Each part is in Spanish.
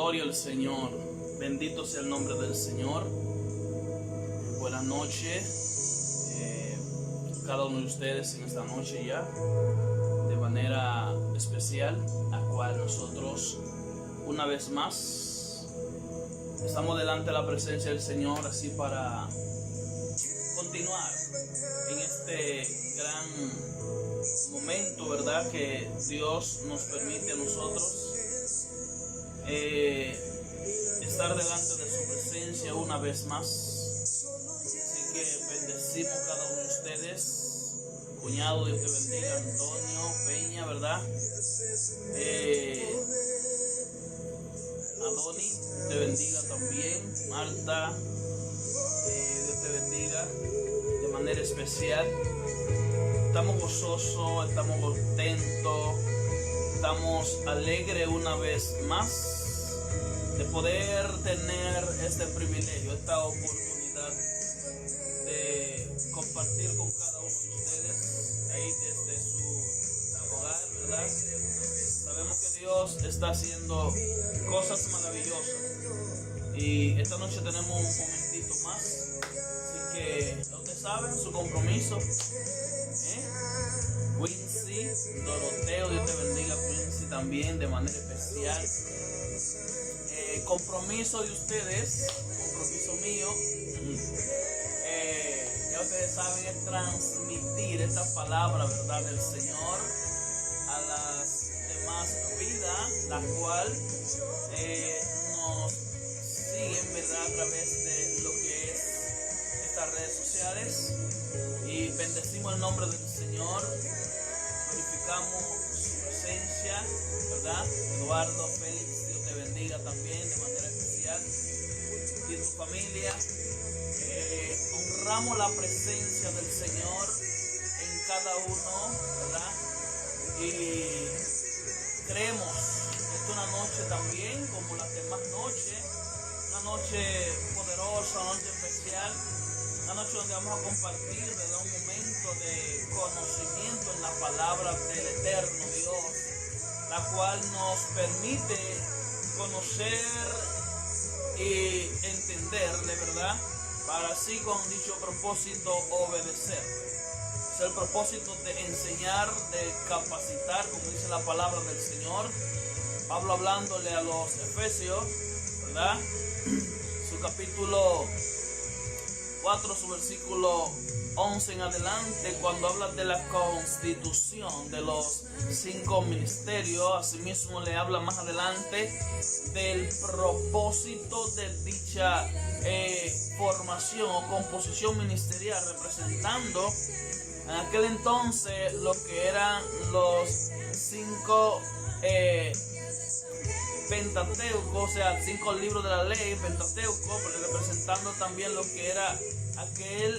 Gloria al Señor. Bendito sea el nombre del Señor. Buenas noches. Cada uno de ustedes en esta noche ya, de manera especial, a cual nosotros una vez más estamos delante de la presencia del Señor, así para continuar en este gran momento, ¿verdad?, que Dios nos permite a nosotros estar delante de su presencia una vez más. Así que bendecimos cada uno de ustedes. Cuñado, Dios te bendiga. Antonio Peña, ¿verdad? Adoni, te bendiga también. Marta, Dios te bendiga de manera especial. Estamos gozosos, estamos contentos, estamos alegres una vez más de poder tener este privilegio, esta oportunidad de compartir con cada uno de ustedes ahí desde su hogar, ¿verdad? Sabemos que Dios está haciendo cosas maravillosas y esta noche tenemos un momentito más, así que ustedes saben su compromiso. Quincy, Doroteo, Dios te bendiga. Quincy también de manera especial. Compromiso de ustedes, compromiso mío, ya ustedes saben, es transmitir esta palabra, ¿verdad?, del Señor a las demás vidas, la cual nos siguen, ¿verdad?, a través de lo que es estas redes sociales, y bendecimos el nombre del Señor, glorificamos su presencia, ¿verdad? Eduardo, Félix, Dios te bendiga también de manera especial, y tu familia. Honramos la presencia del Señor en cada uno, ¿verdad? Y creemos que esta es una noche también, como las demás noches, una noche poderosa, una noche especial, una noche donde vamos a compartir, ¿verdad?, un momento de conocimiento en la palabra del eterno Dios, la cual nos permite conocer y entenderle, ¿verdad?, para así con dicho propósito obedecer. Es el propósito de enseñar, de capacitar, como dice la palabra del Señor. Pablo hablándole a los Efesios, ¿verdad?, su capítulo 4, su versículo 11 en adelante, cuando habla de la constitución de los 5 ministerios. Asimismo le habla más adelante del propósito de dicha formación o composición ministerial, representando en aquel entonces lo que eran los 5 Pentateuco, o sea, 5 libros de la ley, Pentateuco, representando también lo que era aquel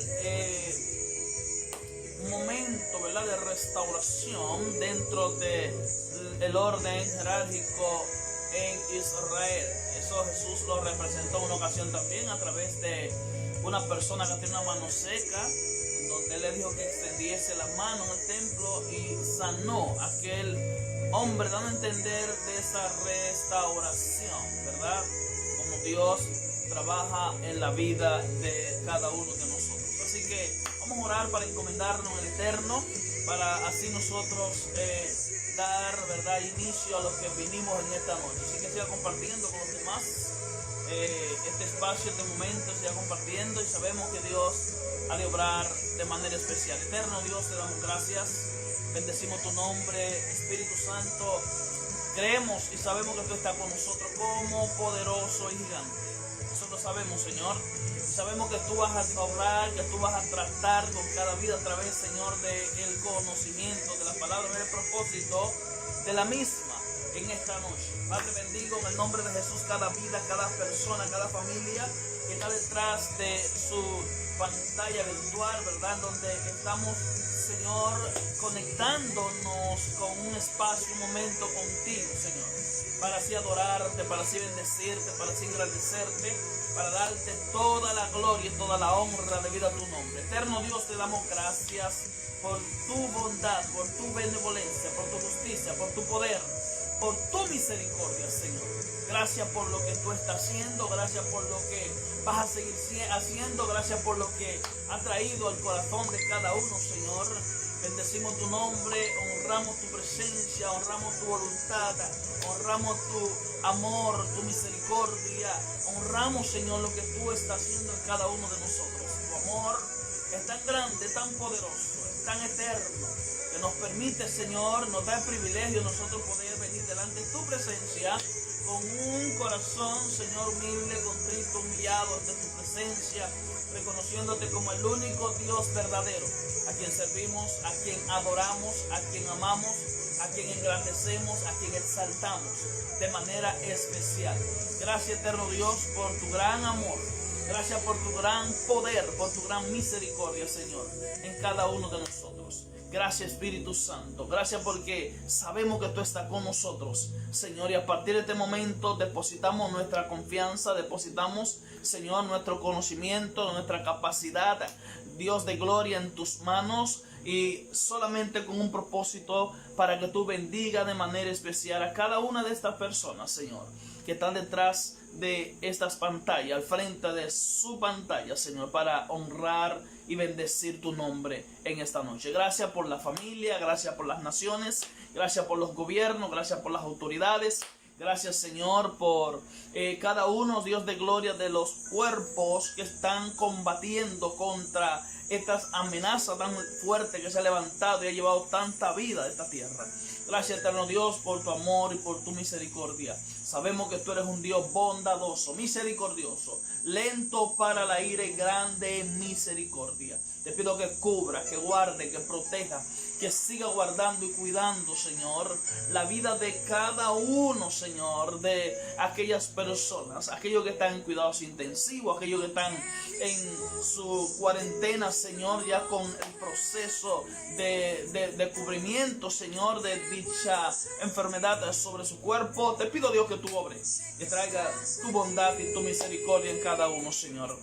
momento, ¿verdad?, de restauración dentro del orden jerárquico en Israel. Eso Jesús lo representó en una ocasión también a través de una persona que tiene una mano seca, en donde él le dijo que extendiese la mano en el templo y sanó a aquel hombre, dando a entender de esa restauración, ¿verdad?, como Dios trabaja en la vida de cada uno de nosotros. Así que vamos a orar para encomendarnos en el Eterno, para así nosotros dar, ¿verdad?, inicio a lo que vinimos en esta noche. Así que siga compartiendo con los demás este espacio, este momento, siga compartiendo, y sabemos que Dios ha de obrar de manera especial. Eterno Dios, te damos gracias, bendecimos tu nombre, Espíritu Santo. Creemos y sabemos que tú estás con nosotros como poderoso y gigante. Eso lo sabemos, Señor. Y sabemos que tú vas a obrar, que tú vas a tratar con cada vida a través, Señor, del conocimiento de la palabra, del propósito de la misma en esta noche. Padre, bendigo en el nombre de Jesús cada vida, cada persona, cada familia que está detrás de su pantalla virtual, ¿verdad?, donde estamos, Señor, conectándonos con un espacio, un momento contigo, Señor, para así adorarte, para así bendecirte, para así agradecerte, para darte toda la gloria y toda la honra debido a tu nombre. Eterno Dios, te damos gracias por tu bondad, por tu benevolencia, por tu justicia, por tu poder, por tu misericordia, Señor. Gracias por lo que tú estás haciendo, gracias por lo que vas a seguir haciendo, gracias por lo que ha traído al corazón de cada uno, Señor. Bendecimos tu nombre, honramos tu presencia, honramos tu voluntad, honramos tu amor, tu misericordia. Honramos, Señor, lo que tú estás haciendo en cada uno de nosotros. Tu amor es tan grande, tan poderoso, es tan eterno, que nos permite, Señor, nos da el privilegio de nosotros poder venir delante de tu presencia con un corazón, Señor, humilde, contrito, humillado ante tu presencia, reconociéndote como el único Dios verdadero, a quien servimos, a quien adoramos, a quien amamos, a quien engrandecemos, a quien exaltamos de manera especial. Gracias, eterno Dios, por tu gran amor. Gracias por tu gran poder, por tu gran misericordia, Señor, en cada uno de nosotros. Gracias, Espíritu Santo. Gracias porque sabemos que tú estás con nosotros, Señor. Y a partir de este momento depositamos nuestra confianza, depositamos, Señor, nuestro conocimiento, nuestra capacidad, Dios de gloria, en tus manos. Y solamente con un propósito para que tú bendiga de manera especial a cada una de estas personas, Señor, que están detrás de estas pantallas, al frente de su pantalla, Señor, para honrar y bendecir tu nombre en esta noche. Gracias por la familia, gracias por las naciones, gracias por los gobiernos, gracias por las autoridades. Gracias, Señor, por cada uno, Dios de gloria, de los cuerpos que están combatiendo contra estas amenazas tan fuertes que se ha levantado y ha llevado tanta vida a esta tierra. Gracias, eterno Dios, por tu amor y por tu misericordia. Sabemos que tú eres un Dios bondadoso, misericordioso, lento para la ira y grande en misericordia. Te pido que cubra, que guarde, que proteja, que siga guardando y cuidando, Señor, la vida de cada uno, Señor, de aquellas personas, aquellos que están en cuidados intensivos, aquellos que están en su cuarentena, Señor, ya con el proceso de cubrimiento, Señor, de dicha enfermedad sobre su cuerpo. Te pido, Dios, que tú obres, que traiga tu bondad y tu misericordia en cada uno, Señor.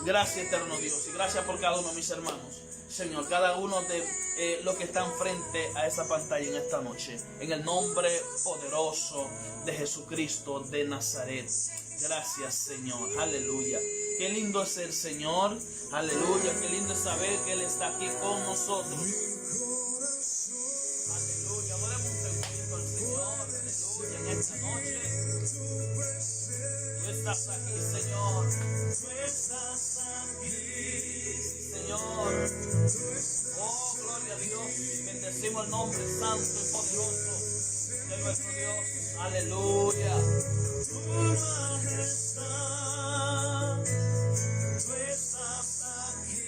Gracias, eterno Dios, y gracias por cada uno de mis hermanos, Señor, cada uno de los que están frente a esa pantalla en esta noche, en el nombre poderoso de Jesucristo de Nazaret. Gracias, Señor, aleluya. Qué lindo es el Señor, aleluya. Qué lindo es saber que Él está aquí con nosotros. Aleluya, adoremos un segundito al Señor, aleluya, en esta noche. Tú estás aquí, Señor. Tú estás aquí, Señor. Oh, gloria a Dios. Bendecimos el nombre santo y poderoso de nuestro Dios. Aleluya. Tu majestad. Tú estás aquí.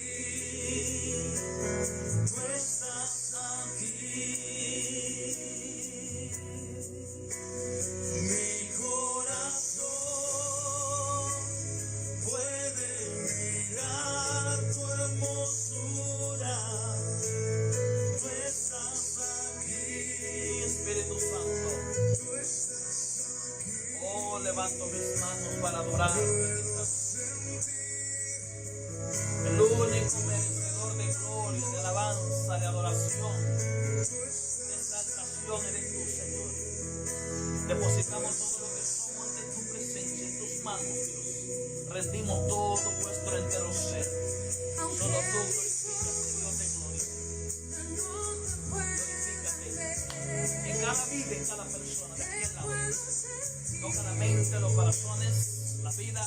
Tú estás aquí. Mi corazón puede mirar tu hermosura. Tú estás aquí, Espíritu Santo. Tú estás aquí. Oh, levanto mis manos para adorar. El único merecedor de gloria, de alabanza, de adoración, de exaltación eres tú, Señor. Depositamos todo lo que somos ante tu presencia, en tus manos, Dios. Rendimos todo vuestro entero ser. Solo tú glorifícate, Dios de gloria. Glorifícate en cada vida, en cada persona de aquel lado. Toca la mente, los corazones, la vida.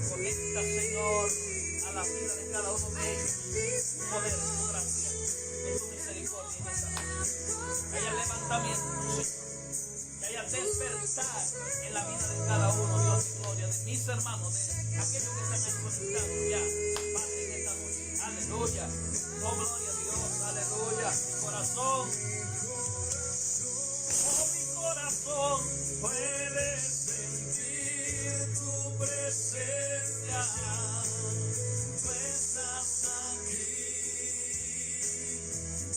Conecta, Señor, a la vida de cada uno de ellos. Tu poder, tu gracia, de tu misericordia en esta noche. Que haya levantamiento, Señor. Que haya despertar en la vida de cada uno, Dios de gloria, de mis hermanos, de aquellos que están conectados ya, Padre, en esta noche. Aleluya. Oh, gloria a Dios. Aleluya. Mi corazón. Oh, mi corazón puede sentir tu presencia. Tú estás aquí.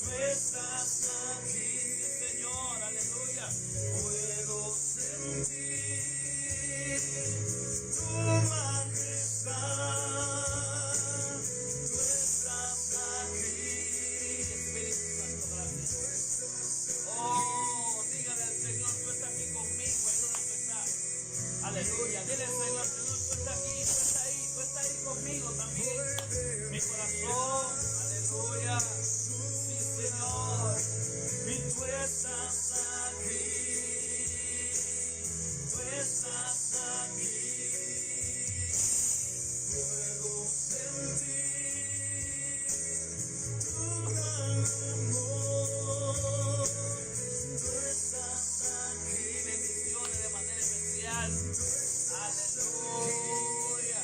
Tú estás aquí, Señor. Aleluya. Puedo sentir tu majestad. Tú estás aquí, Espíritu Santo, gracias. Aleluya. Dile, Señor, tú estás aquí, tú estás ahí conmigo también. Mi corazón, aleluya. Sí, Señor. Y tú estás aquí. Tú estás aquí. Puedo sentir tu gran amor. Tú estás aquí. Bendiciones de manera especial. Aleluya.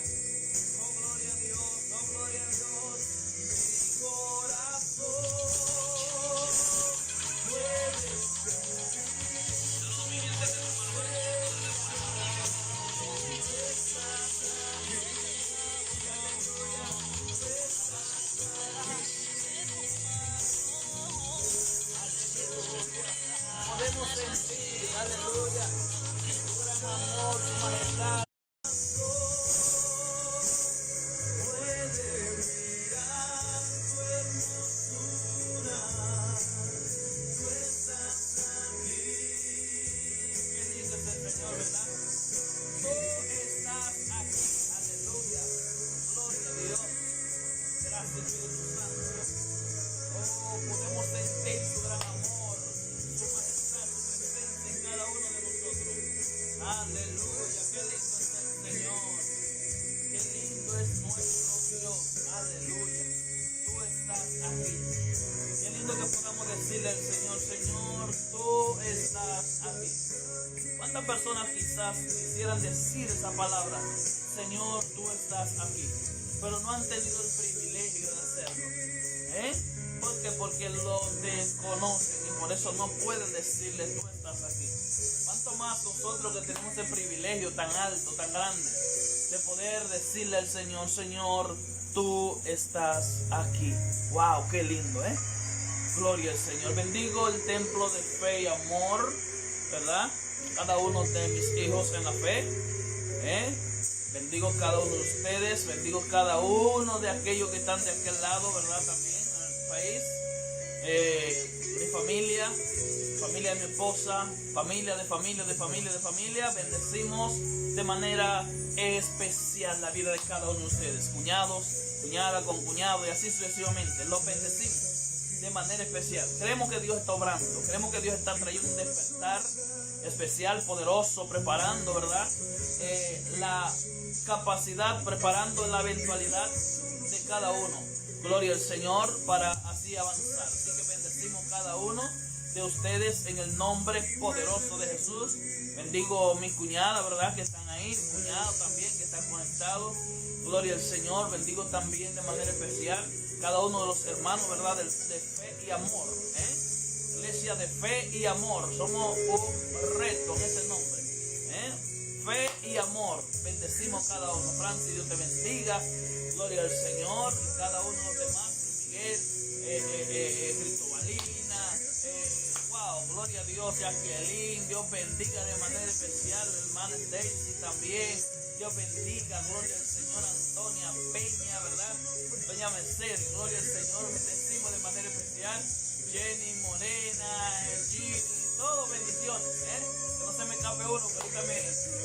Oh, gloria a Dios. Oh, gloria a Dios. Mi corazón puede podemos sentir, aleluya, tu gran amor, tu majestad. Puede mirar tu hermosura, tú estás aquí. ¿Qué dice el Señor, verdad? Tú estás aquí, aleluya, gloria a Dios. Gracias, Espíritu Santo. Oh, podemos sentir su gran amor, su majestad, su presencia en cada uno de nosotros. Aleluya, qué lindo es el Señor. Qué lindo es nuestro Dios. Aleluya. Tú estás aquí. Qué lindo que podamos decirle al Señor, Señor, tú estás aquí. ¿Cuántas personas quizás quisieran decir esa palabra? Señor, tú estás aquí. Pero no han tenido el privilegio de hacerlo. ¿Por qué? Porque lo desconocen y por eso no pueden decirle tú estás aquí. ¿Cuánto más nosotros que tenemos el privilegio tan alto, tan grande, de poder decirle al Señor, Señor, tú estás aquí? Wow, qué lindo, Gloria al Señor. Bendigo el templo de fe y amor, ¿verdad? Cada uno de mis hijos en la fe, bendigo cada uno de ustedes, bendigo cada uno de aquellos que están de aquel lado, ¿verdad? También en el país, mi familia, familia de mi esposa, familia de familia, de familia, de familia. Bendecimos de manera especial la vida de cada uno de ustedes, cuñados, cuñada con cuñado y así sucesivamente. Los bendecimos de manera especial. Creemos que Dios está obrando, creemos que Dios está trayendo un despertar especial, poderoso, preparando, ¿verdad? La capacidad, preparando la eventualidad de cada uno. Gloria al Señor para así avanzar. Así que bendecimos cada uno de ustedes en el nombre poderoso de Jesús. Bendigo a mi cuñada, ¿verdad? Que están ahí, mi cuñado también que están conectados. Gloria al Señor. Bendigo también de manera especial cada uno de los hermanos, ¿verdad? De fe y amor, Iglesia de fe y amor. Somos un reto en ese nombre, Fe y amor. Bendecimos cada uno. Francis, Dios te bendiga. Gloria al Señor. Y cada uno de los demás. Miguel, Cristobalina. Wow, gloria a Dios. Jacqueline. Dios bendiga de manera especial. Hermana Daisy también. Dios bendiga. Gloria al Señor. Antonia Peña, ¿verdad? Doña Mercedes. Gloria al Señor. Bendecimos de manera especial. Jenny Morena. Gini. Todo bendiciones, que no se me escape uno, que ahorita me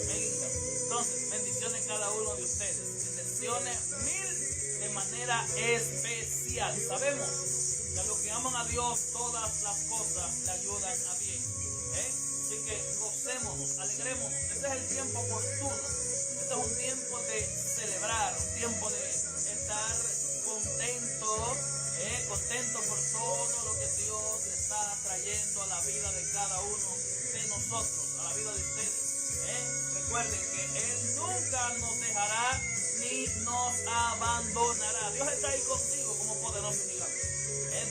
linda. Entonces, bendiciones cada uno de ustedes. Bendiciones mil de manera especial. Sabemos que a los que aman a Dios, todas las cosas le ayudan a bien. Así que gocémonos, alegrémonos. Este es el tiempo oportuno. Este es un tiempo de celebrar, un tiempo de estar contento, contento por todo lo que Dios está trayendo a la vida de cada uno de nosotros, a la vida de ustedes. Recuerden que Él nunca nos dejará ni nos abandonará. Dios está ahí contigo como poderoso y gigante.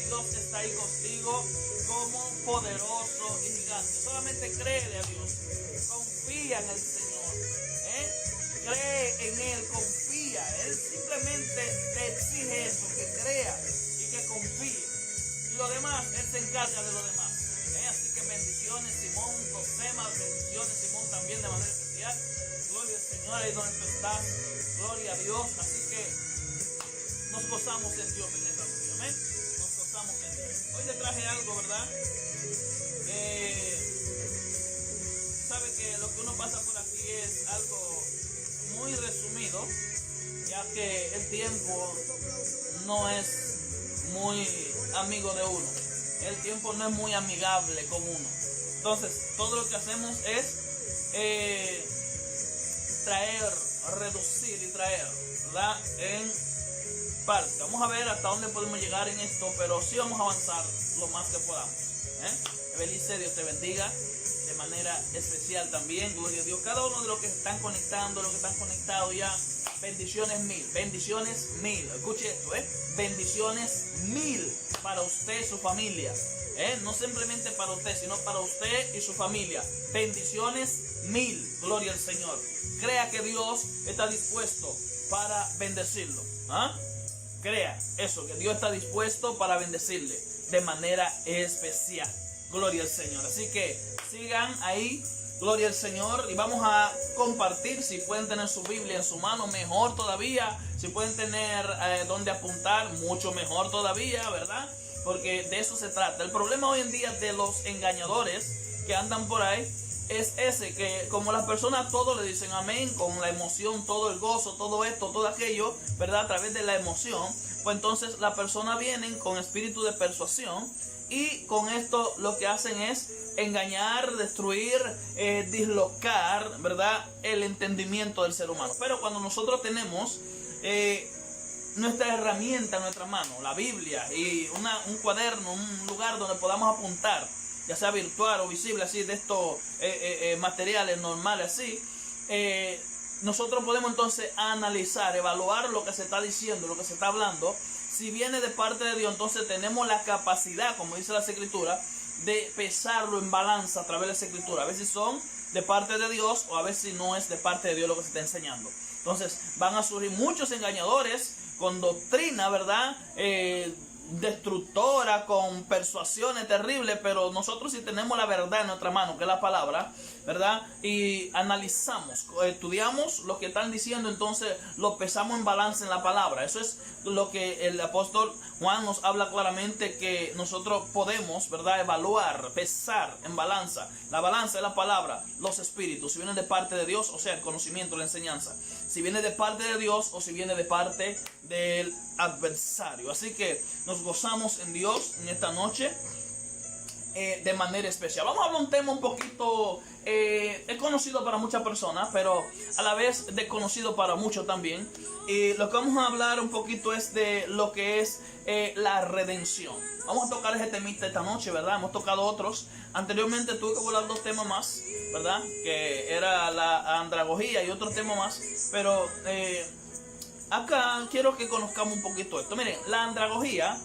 Dios está ahí contigo como poderoso y gigante. Solamente créele a Dios. Confía en el Señor. Cree en Él, confía. Él simplemente te exige eso, que crea y que confíe. Y lo demás, Él se encarga de lo demás. Así que bendiciones, Simón, Josema, bendiciones, Simón, también de manera especial. Gloria al Señor, ahí donde tú estás. Gloria a Dios. Así que nos gozamos en Dios en esta noche. Amén. Nos gozamos en Dios. Hoy le traje algo, ¿verdad? sabe que lo que uno pasa por aquí es algo muy resumido, ya que el tiempo no es muy amigo de uno. El tiempo no es muy amigable con uno. Entonces, todo lo que hacemos es traer, reducir y traer, ¿verdad? En parte. Vamos a ver hasta dónde podemos llegar en esto, pero sí vamos a avanzar lo más que podamos. Belice, Dios te bendiga de manera especial también. Gloria a Dios. Cada uno de los que están conectando, los que están conectados ya, bendiciones mil, bendiciones mil. Escuche esto, bendiciones mil para usted y su familia. No simplemente para usted, sino para usted y su familia. Bendiciones mil. Gloria al Señor. Crea que Dios está dispuesto para bendecirlo. Crea eso, que Dios está dispuesto para bendecirle de manera especial. Gloria al Señor. Así que sigan ahí. Gloria al Señor. Y vamos a compartir. Si pueden tener su Biblia en su mano, mejor todavía. Si pueden tener donde apuntar, mucho mejor todavía, ¿verdad? Porque de eso se trata. El problema hoy en día de los engañadores que andan por ahí es ese, que como las personas todo le dicen amén, con la emoción, todo el gozo, todo esto, todo aquello, ¿verdad? A través de la emoción, pues entonces las personas vienen con espíritu de persuasión y con esto lo que hacen es engañar, destruir, dislocar, ¿verdad? El entendimiento del ser humano. Pero cuando nosotros tenemos nuestra herramienta en nuestra mano, la Biblia y un cuaderno, un lugar donde podamos apuntar, ya sea virtual o visible, así de estos materiales normales, así, nosotros podemos entonces analizar, evaluar lo que se está diciendo, lo que se está hablando. Si viene de parte de Dios, entonces tenemos la capacidad, como dice la Escritura, de pesarlo en balanza a través de la Escritura. A veces son de parte de Dios o a veces no es de parte de Dios lo que se está enseñando. Entonces van a surgir muchos engañadores con doctrina, ¿verdad? Destructora, con persuasiones terribles, pero nosotros si tenemos la verdad en nuestra mano, que es la palabra, ¿verdad? Y analizamos, estudiamos lo que están diciendo, entonces lo pesamos en balance en la palabra. Eso es lo que el apóstol Juan nos habla claramente, que nosotros podemos, ¿verdad? Evaluar, pesar en balanza. La balanza es la palabra, los espíritus, si vienen de parte de Dios, o sea, el conocimiento, la enseñanza, si viene de parte de Dios o si viene de parte del adversario. Así que nos gozamos en Dios en esta noche de manera especial. Vamos a hablar un tema un poquito es conocido para muchas personas, pero a la vez desconocido para muchos también. Y lo que vamos a hablar un poquito es de lo que es la redención. Vamos a tocar ese temita esta noche, ¿verdad? Hemos tocado otros. Anteriormente tuve que volar 2 temas más, ¿verdad? Que era la andragogía y otro tema más. Pero acá quiero que conozcamos un poquito esto. Miren, la andragogía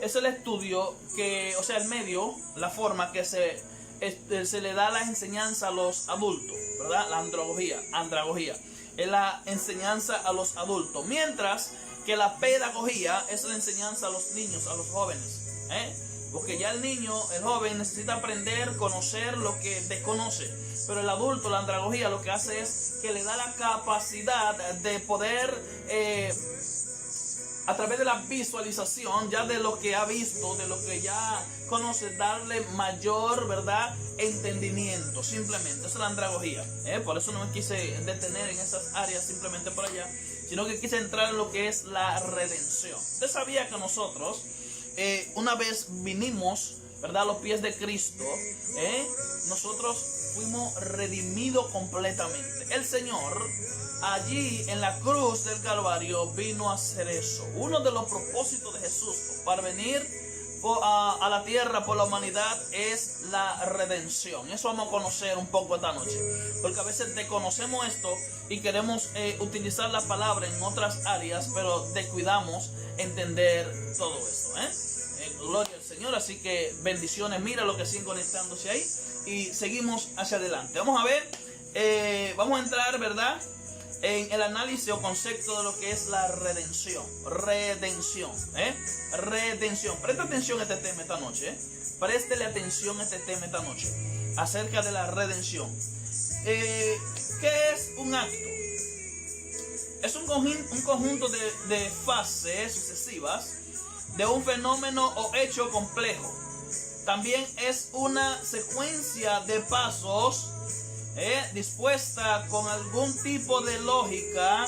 es el estudio que, o sea, el medio, la forma que se le da la enseñanza a los adultos, ¿verdad? La andragogía es la enseñanza a los adultos, mientras que la pedagogía es la enseñanza a los niños, a los jóvenes, porque ya el niño, el joven necesita aprender, conocer lo que desconoce, pero el adulto, la andragogía, lo que hace es que le da la capacidad de poder a través de la visualización ya de lo que ha visto, de lo que ya conoce, darle mayor, ¿verdad?, entendimiento, simplemente. Esa es la andragogía, por eso no me quise detener en esas áreas simplemente por allá, sino que quise entrar en lo que es la redención. Usted sabía que nosotros, una vez vinimos, ¿verdad?, a los pies de Cristo, nosotros fuimos redimidos completamente. El Señor allí en la cruz del Calvario vino a hacer eso. Uno de los propósitos de Jesús para venir a la tierra por la humanidad es la redención. Eso vamos a conocer un poco esta noche, porque a veces desconocemos esto y queremos utilizar la palabra en otras áreas, pero descuidamos entender todo esto, gloria al Señor. Así que bendiciones, mira lo que siguen conectándose ahí y seguimos hacia adelante. Vamos a ver, vamos a entrar, ¿verdad?, en el análisis o concepto de lo que es la redención. Redención. Presta atención a este tema esta noche. Préstele atención a este tema esta noche. Acerca de la redención. ¿Qué es un acto? Es un conjunto de fases sucesivas de un fenómeno o hecho complejo. También es una secuencia de pasos dispuesta con algún tipo de lógica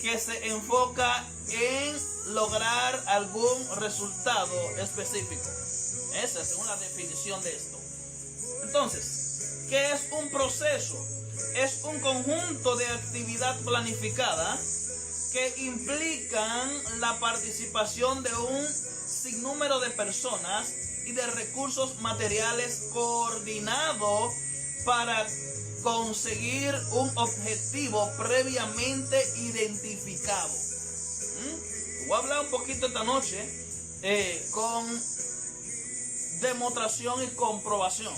que se enfoca en lograr algún resultado específico. Esa es según la definición de esto. Entonces, ¿qué es un proceso? Es un conjunto de actividad planificada que implican la participación de un sinnúmero de personas y de recursos materiales coordinados para conseguir un objetivo previamente identificado. Voy a hablar un poquito esta noche con demostración y comprobación.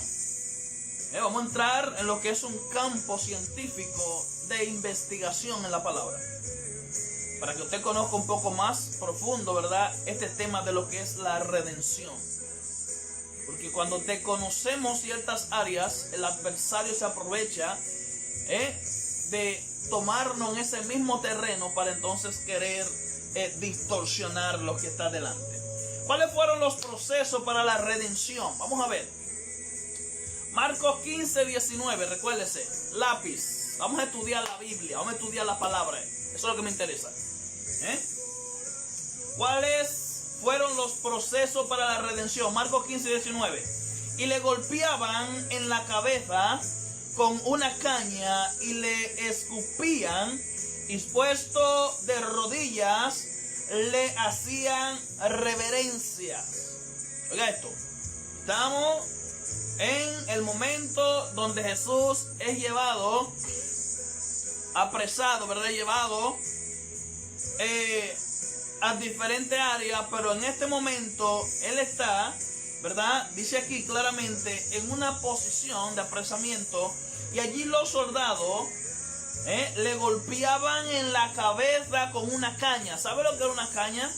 Vamos a entrar en lo que es un campo científico de investigación en la palabra, para que usted conozca un poco más profundo, ¿verdad?, este tema de lo que es la redención. Porque cuando desconocemos ciertas áreas, el adversario se aprovecha de tomarnos en ese mismo terreno para entonces querer distorsionar lo que está delante. ¿Cuáles fueron los procesos para la redención? Vamos a ver. Marcos 15, 19, recuérdese, lápiz. Vamos a estudiar la Biblia, vamos a estudiar la palabra. Eso es lo que me interesa. ¿Cuáles fueron los procesos para la redención? Marcos 15, 19. Y le golpeaban en la cabeza con una caña y le escupían, y puesto de rodillas le hacían reverencias. Oiga esto. Estamos en el momento donde Jesús es llevado, apresado, ¿verdad? Llevado a diferentes áreas, pero en este momento él está, ¿verdad?, dice aquí claramente, en una posición de apresamiento, y allí los soldados le golpeaban en la cabeza con una caña. ¿Sabe lo que era una caña?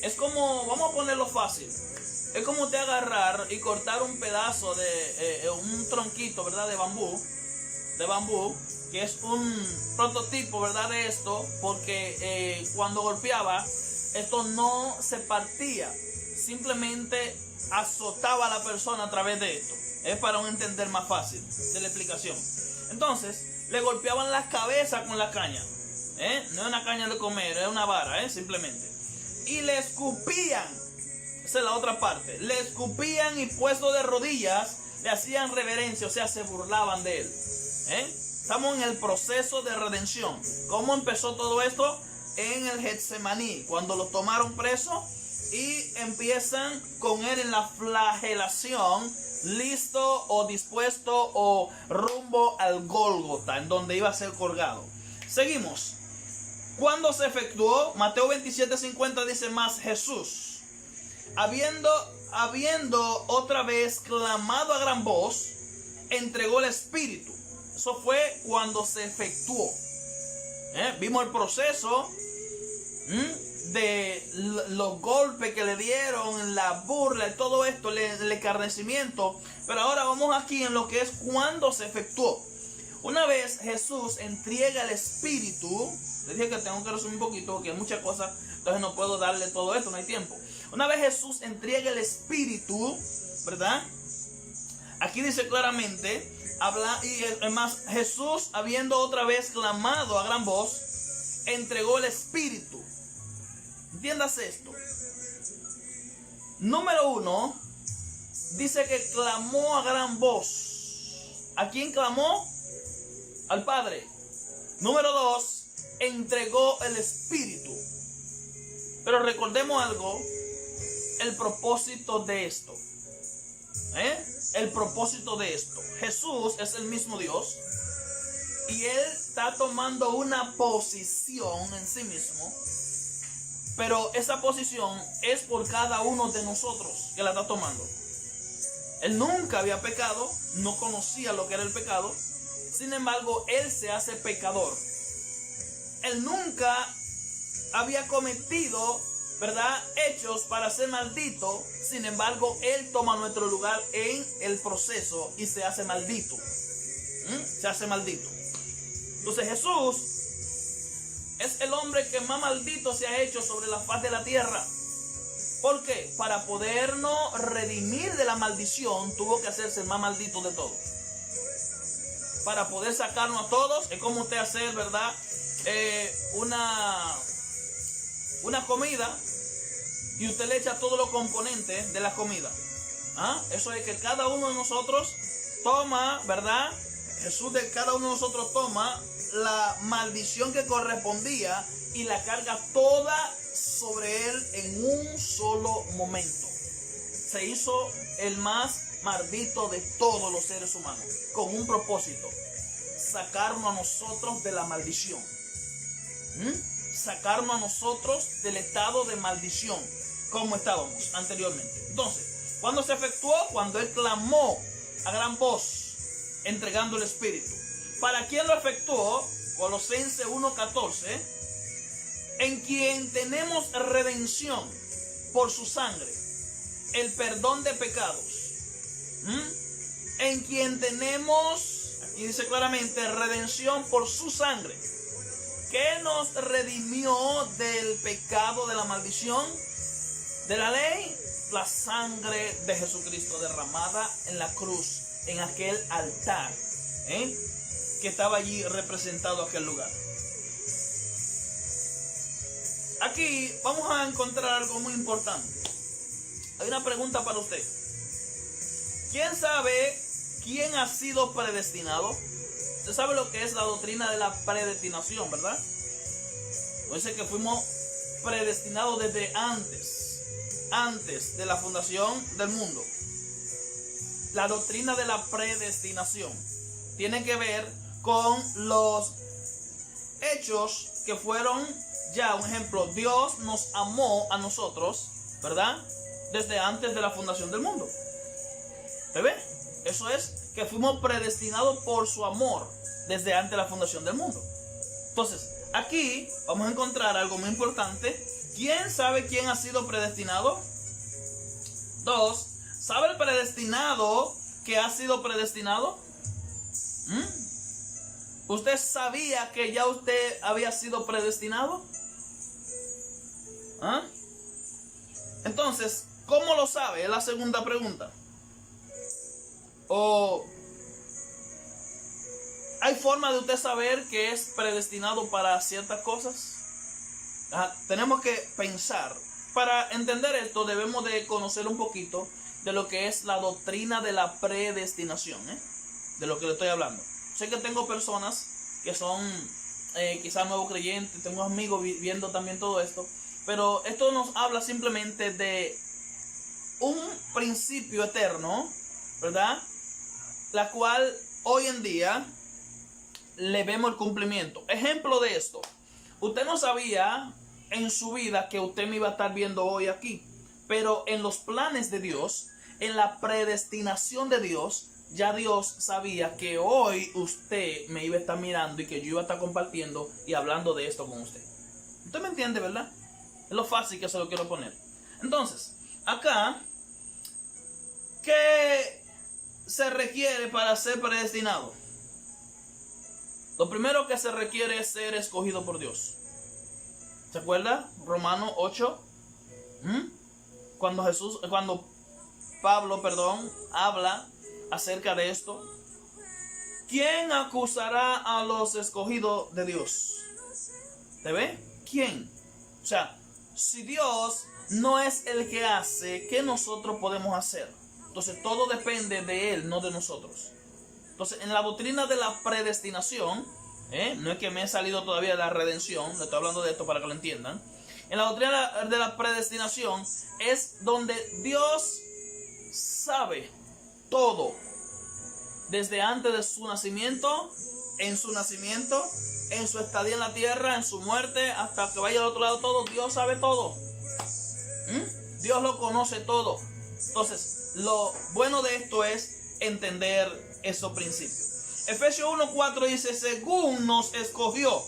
Es como, vamos a ponerlo fácil, es como usted agarrar y cortar un pedazo de un tronquito, ¿verdad?, de bambú, que es un prototipo, ¿verdad?, de esto, porque cuando golpeaba, esto no se partía, simplemente azotaba a la persona a través de esto. Es para un entender más fácil de la explicación. Entonces, le golpeaban la cabeza con la caña. No es una caña de comer, es una vara, simplemente. Y le escupían. Esa es la otra parte. Le escupían y puesto de rodillas le hacían reverencia, o sea, se burlaban de él. Estamos en el proceso de redención. ¿Cómo empezó todo esto? En el Getsemaní, cuando lo tomaron preso y empiezan con él en la flagelación, listo o dispuesto o rumbo al Gólgota, en donde iba a ser colgado. Seguimos. ¿Cuándo se efectuó? Mateo 27:50 dice: más Jesús, habiendo otra vez clamado a gran voz, entregó el Espíritu. Eso fue cuando se efectuó. Vimos el proceso de los golpes que le dieron, la burla y todo esto, el escarnecimiento. Pero ahora vamos aquí en lo que es cuando se efectuó. Una vez Jesús entrega el Espíritu, les dije que tengo que resumir un poquito porque hay muchas cosas, entonces no puedo darle todo esto, no hay tiempo. Una vez Jesús entrega el Espíritu, ¿verdad? Aquí dice claramente, habla, y además Jesús, habiendo otra vez clamado a gran voz, entregó el Espíritu. Entiéndase esto. Número 1, dice que clamó a gran voz. ¿A quién clamó? Al Padre. Número 2, entregó el Espíritu. Pero recordemos algo, el propósito de esto. El propósito de esto. Jesús es el mismo Dios y Él está tomando una posición en sí mismo. Pero esa posición es por cada uno de nosotros que la está tomando. Él nunca había pecado, no conocía lo que era el pecado. Sin embargo, Él se hace pecador. Él nunca había cometido, ¿verdad?, hechos para ser maldito. Sin embargo, Él toma nuestro lugar en el proceso y se hace maldito. Se hace maldito. Entonces Jesús es el hombre que más maldito se ha hecho sobre la faz de la tierra. ¿Por qué? Para podernos redimir de la maldición, tuvo que hacerse el más maldito de todos. para poder sacarnos a todos. Es como usted hacer, ¿verdad? Una comida y usted le echa todos los componentes de la comida. Eso es que cada uno de nosotros toma, ¿verdad? Jesús de cada uno de nosotros toma la maldición que correspondía y la carga toda sobre él en un solo momento. Se hizo el más maldito de todos los seres humanos, con un propósito: sacarnos a nosotros de la maldición. Sacarnos a nosotros del estado de maldición como estábamos anteriormente. Entonces, ¿cuándo se efectuó? Cuando él clamó a gran voz, entregando el Espíritu. ¿Para quién lo efectuó? Colosenses 1:14, en quien tenemos redención por su sangre, el perdón de pecados. En quien tenemos, aquí dice claramente, redención por su sangre, que nos redimió del pecado, de la maldición, de la ley, la sangre de Jesucristo derramada en la cruz, en aquel altar, que estaba allí representado aquel lugar. Aquí vamos a encontrar algo muy importante. Hay una pregunta para usted. ¿Quién sabe quién ha sido predestinado? Usted sabe lo que es la doctrina de la predestinación, ¿verdad? Dice que fuimos predestinados desde antes de la fundación del mundo. La doctrina de la predestinación tiene que ver con los hechos que fueron ya, un ejemplo, Dios nos amó a nosotros, ¿verdad? Desde antes de la fundación del mundo. ¿Se ve? Eso es que fuimos predestinados por su amor desde antes de la fundación del mundo. Entonces, aquí vamos a encontrar algo muy importante. ¿Quién sabe quién ha sido predestinado? 2. ¿Sabe el predestinado que ha sido predestinado? ¿Usted sabía que ya usted había sido predestinado? Entonces, ¿cómo lo sabe? Es la segunda pregunta. ¿O hay forma de usted saber que es predestinado para ciertas cosas? Tenemos que pensar. Para entender esto debemos de conocer un poquito de lo que es la doctrina de la predestinación, de lo que le estoy hablando. Sé que tengo personas que son quizás nuevos creyentes, tengo amigos viendo también todo esto, pero esto nos habla simplemente de un principio eterno, ¿verdad? La cual hoy en día le vemos el cumplimiento. Ejemplo de esto: usted no sabía en su vida que usted me iba a estar viendo hoy aquí, pero en los planes de Dios, en la predestinación de Dios, ya Dios sabía que hoy usted me iba a estar mirando y que yo iba a estar compartiendo y hablando de esto con usted. ¿Usted me entiende, verdad? Es lo fácil que se lo quiero poner. Entonces, acá, ¿qué se requiere para ser predestinado? Lo primero que se requiere es ser escogido por Dios. ¿Se acuerda? Romanos 8. Cuando Pablo habla acerca de esto. ¿Quién acusará a los escogidos de Dios? ¿Te ve? ¿Quién? O sea, si Dios no es el que hace, ¿qué nosotros podemos hacer? Entonces todo depende de Él, no de nosotros. Entonces, en la doctrina de la predestinación, no es que me he salido todavía de la redención, le estoy hablando de esto para que lo entiendan. En la doctrina de la predestinación es donde Dios sabe todo, desde antes de su nacimiento, en su estadía en la tierra, en su muerte, hasta que vaya al otro lado, todo. Dios sabe todo. Dios lo conoce todo. Entonces, lo bueno de esto es entender esos principios. Efesios 1:4 dice: según nos escogió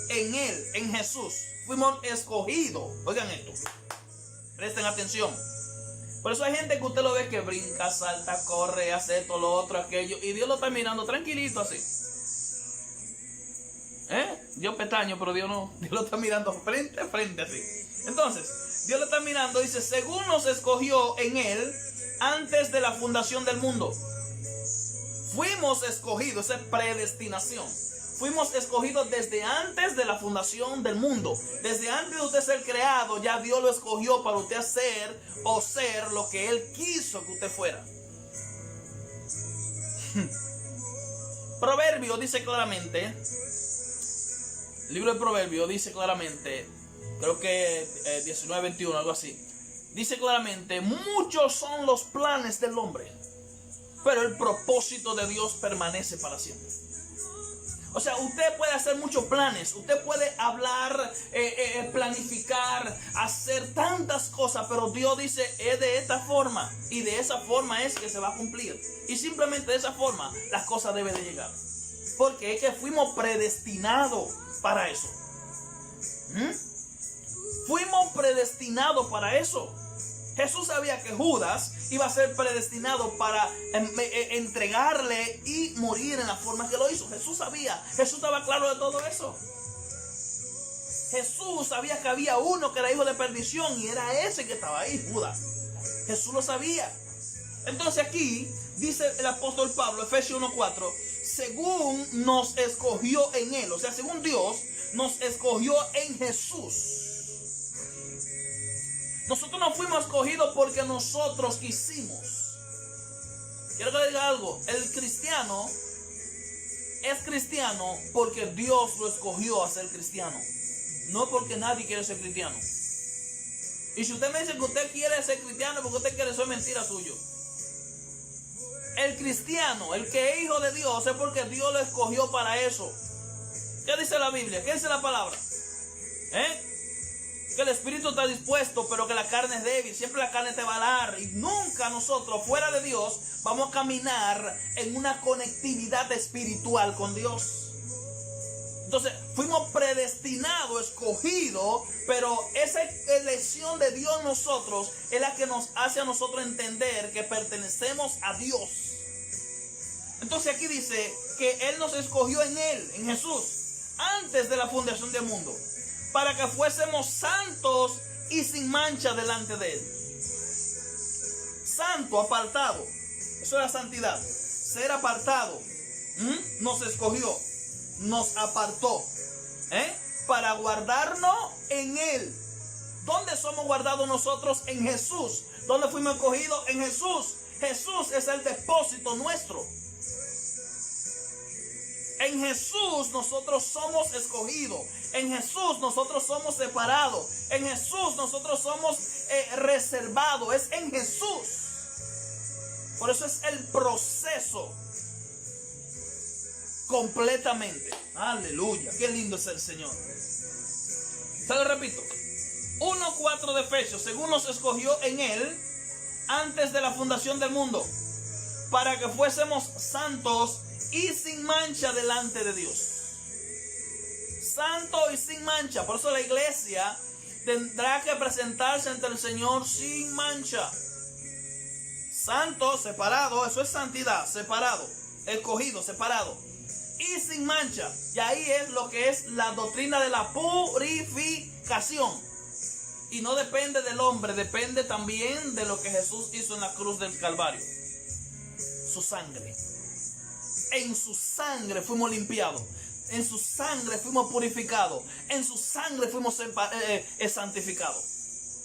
en Él, en Jesús, fuimos escogidos. Oigan esto, presten atención. Por eso hay gente que usted lo ve que brinca, salta, corre, hace esto, lo otro, aquello, y Dios lo está mirando tranquilito así. Dios pestaño, pero Dios no. Dios lo está mirando frente a frente así. Entonces, Dios lo está mirando, dice: según nos escogió en Él antes de la fundación del mundo. Fuimos escogidos, esa es predestinación. Fuimos escogidos desde antes de la fundación del mundo. Desde antes de usted ser creado, ya Dios lo escogió para usted hacer o ser lo que Él quiso que usted fuera. Proverbio dice claramente, el libro de Proverbios dice claramente, creo que 19:21, algo así. Dice claramente, muchos son los planes del hombre, pero el propósito de Dios permanece para siempre. O sea, usted puede hacer muchos planes, usted puede hablar, planificar, hacer tantas cosas, pero Dios dice, es de esta forma, y de esa forma es que se va a cumplir. Y simplemente de esa forma las cosas deben de llegar. Porque es que fuimos predestinados para eso. Fuimos predestinados para eso. Jesús sabía que Judas iba a ser predestinado para entregarle y morir en la forma que lo hizo. Jesús sabía, Jesús estaba claro de todo eso. Jesús sabía que había uno que era hijo de perdición y era ese que estaba ahí, Judas. Jesús lo sabía. Entonces aquí dice el apóstol Pablo, Efesios 1:4, según nos escogió en Él, o sea, según Dios nos escogió en Jesús. Nosotros no fuimos escogidos porque nosotros quisimos. Quiero que le diga algo. El cristiano es cristiano porque Dios lo escogió a ser cristiano. No porque nadie quiere ser cristiano. Y si usted me dice que usted quiere ser cristiano porque usted quiere, eso es mentira suyo. El cristiano, el que es hijo de Dios, es porque Dios lo escogió para eso. ¿Qué dice la Biblia? ¿Qué dice la palabra? Que el espíritu está dispuesto, pero que la carne es débil. Siempre la carne te va a dar. Y nunca nosotros, fuera de Dios, vamos a caminar en una conectividad espiritual con Dios. Entonces, fuimos predestinados, escogidos, pero esa elección de Dios en nosotros es la que nos hace a nosotros entender que pertenecemos a Dios. Entonces aquí dice que Él nos escogió en Él, en Jesús, antes de la fundación del mundo, para que fuésemos santos y sin mancha delante de Él. Santo, apartado. Eso es la santidad. Ser apartado. Nos escogió. Nos apartó. Para guardarnos en Él. ¿Dónde somos guardados nosotros? En Jesús. ¿Dónde fuimos escogidos? En Jesús. Jesús es el depósito nuestro. En Jesús nosotros somos escogidos. En Jesús nosotros somos separados. En Jesús nosotros somos reservados. Es en Jesús. Por eso es el proceso. Completamente. Aleluya. Qué lindo es el Señor. Se lo repito. 1:4 de Efesios. Según nos escogió en Él antes de la fundación del mundo, para que fuésemos santos y sin mancha delante de Dios. Santo y sin mancha. Por eso la iglesia tendrá que presentarse ante el Señor sin mancha. Santo, separado, eso es santidad, separado, escogido, separado. Y sin mancha. Y ahí es lo que es la doctrina de la purificación. Y no depende del hombre, depende también de lo que Jesús hizo en la cruz del Calvario. Su sangre. En su sangre fuimos limpiados. En su sangre fuimos purificados. En su sangre fuimos santificados.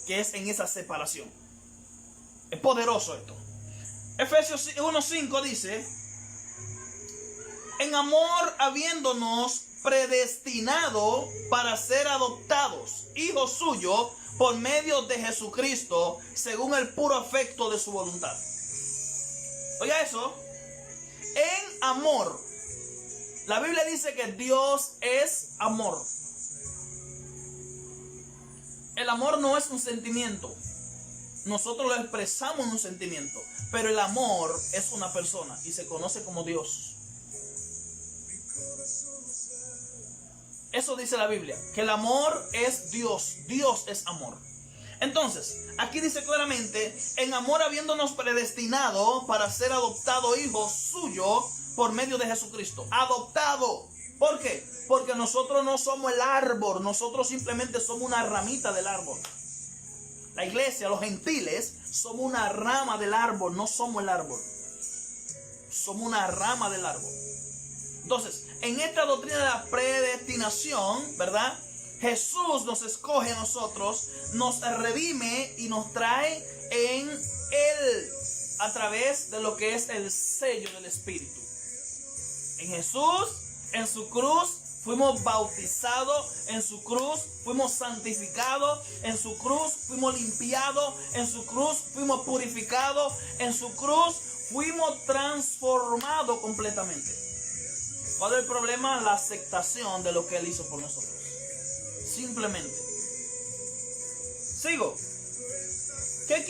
Que es en esa separación. Es poderoso esto. Efesios 1:5 dice: en amor habiéndonos predestinado para ser adoptados, hijos suyos, por medio de Jesucristo, según el puro afecto de su voluntad. Oiga eso. En amor. La Biblia dice que Dios es amor. El amor no es un sentimiento. Nosotros lo expresamos en un sentimiento. Pero el amor es una persona y se conoce como Dios. Eso dice la Biblia, que el amor es Dios. Dios es amor. Entonces, aquí dice claramente: en amor habiéndonos predestinado para ser adoptado hijos suyos por medio de Jesucristo. Adoptado. ¿Por qué? Porque nosotros no somos el árbol. Nosotros simplemente somos una ramita del árbol. La iglesia, los gentiles, somos una rama del árbol. No somos el árbol. somos una rama del árbol. Entonces, en esta doctrina de la predestinación, ¿verdad? Jesús nos escoge a nosotros, nos redime y nos trae en Él a través de lo que es el sello del Espíritu. En Jesús, en su cruz, fuimos bautizados, en su cruz fuimos santificados, en su cruz fuimos limpiados, en su cruz fuimos purificados, en su cruz fuimos transformados completamente. ¿Cuál es el problema? La aceptación de lo que Él hizo por nosotros. Simplemente. Sigo. ¿Qué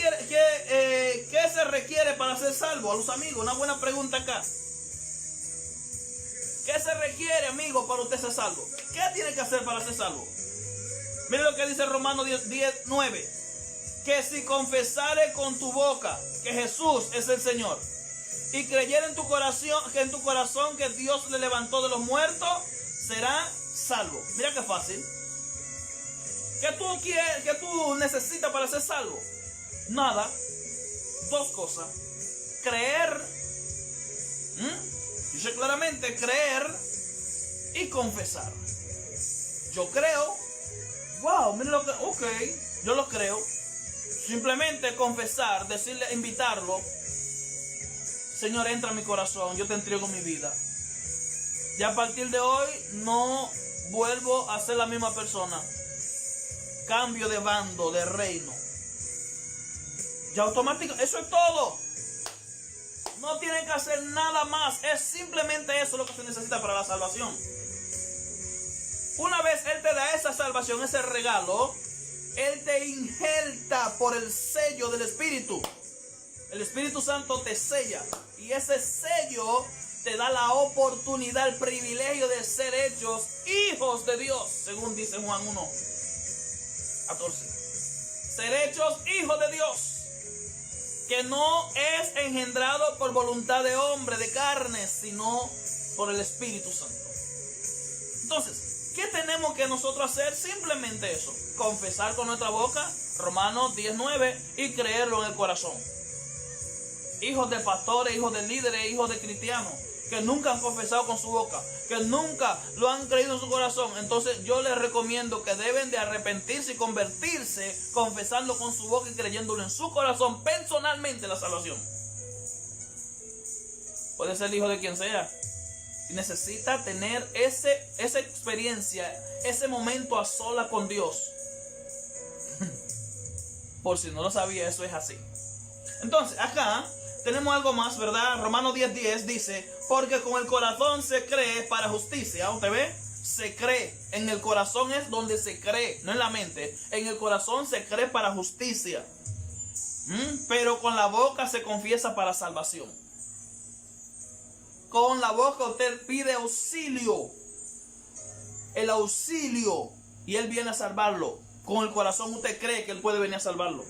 se requiere para ser salvo? A los amigos, una buena pregunta acá. ¿Qué se requiere, amigo, para usted ser salvo? ¿Qué tiene que hacer para ser salvo? Mire lo que dice Romanos 10:9. Que si confesare con tu boca que Jesús es el Señor y creyere en tu corazón que Dios le levantó de los muertos, será salvo. Mira qué fácil. ¿Qué tú necesitas para ser salvo? Nada. Dos cosas. Creer. Dice claramente creer y confesar. Yo creo. Wow, mira lo que. Ok, yo lo creo. Simplemente confesar, decirle, invitarlo. Señor, entra a mi corazón, yo te entrego mi vida. Y a partir de hoy no vuelvo a ser la misma persona. Cambio de bando, de reino. Y automático, eso es todo. No tienen que hacer nada más. Es simplemente eso lo que se necesita para la salvación. Una vez Él te da esa salvación, ese regalo, Él te injerta por el sello del Espíritu. El Espíritu Santo te sella. Y ese sello te da la oportunidad, el privilegio de ser hechos hijos de Dios, según dice Juan 1:14. Ser hechos hijos de Dios, que no es engendrado por voluntad de hombre, de carne, sino por el Espíritu Santo. Entonces, ¿qué tenemos que nosotros hacer? Simplemente eso, confesar con nuestra boca, Romanos 10:9, y creerlo en el corazón. Hijos de pastores, hijos de líderes, hijos de cristianos, que nunca han confesado con su boca, que nunca lo han creído en su corazón, entonces yo les recomiendo que deben de arrepentirse y convertirse, confesando con su boca y creyéndolo en su corazón personalmente la salvación. Puede ser el hijo de quien sea, y necesita tener esa experiencia, ese momento a sola con Dios. Por si no lo sabía, eso es así. Entonces acá tenemos algo más, ¿verdad? Romanos 10:10 dice, porque con el corazón se cree para justicia. ¿Usted ve? Se cree. En el corazón es donde se cree, no en la mente. En el corazón se cree para justicia. Pero con la boca se confiesa para salvación. Con la boca usted pide auxilio. El auxilio. Y Él viene a salvarlo. Con el corazón usted cree que Él puede venir a salvarlo.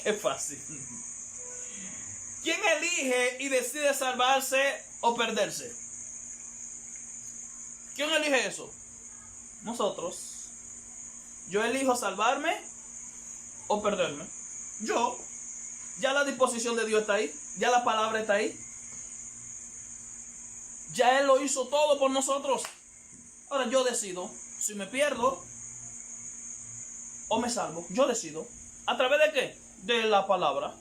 Qué fácil. ¿Quién elige y decide salvarse o perderse? ¿Quién elige eso? Nosotros. Yo elijo salvarme o perderme. Yo. Ya la disposición de Dios está ahí. Ya la palabra está ahí. Ya Él lo hizo todo por nosotros. Ahora yo decido si me pierdo o me salvo. Yo decido. ¿A través de qué? De la palabra.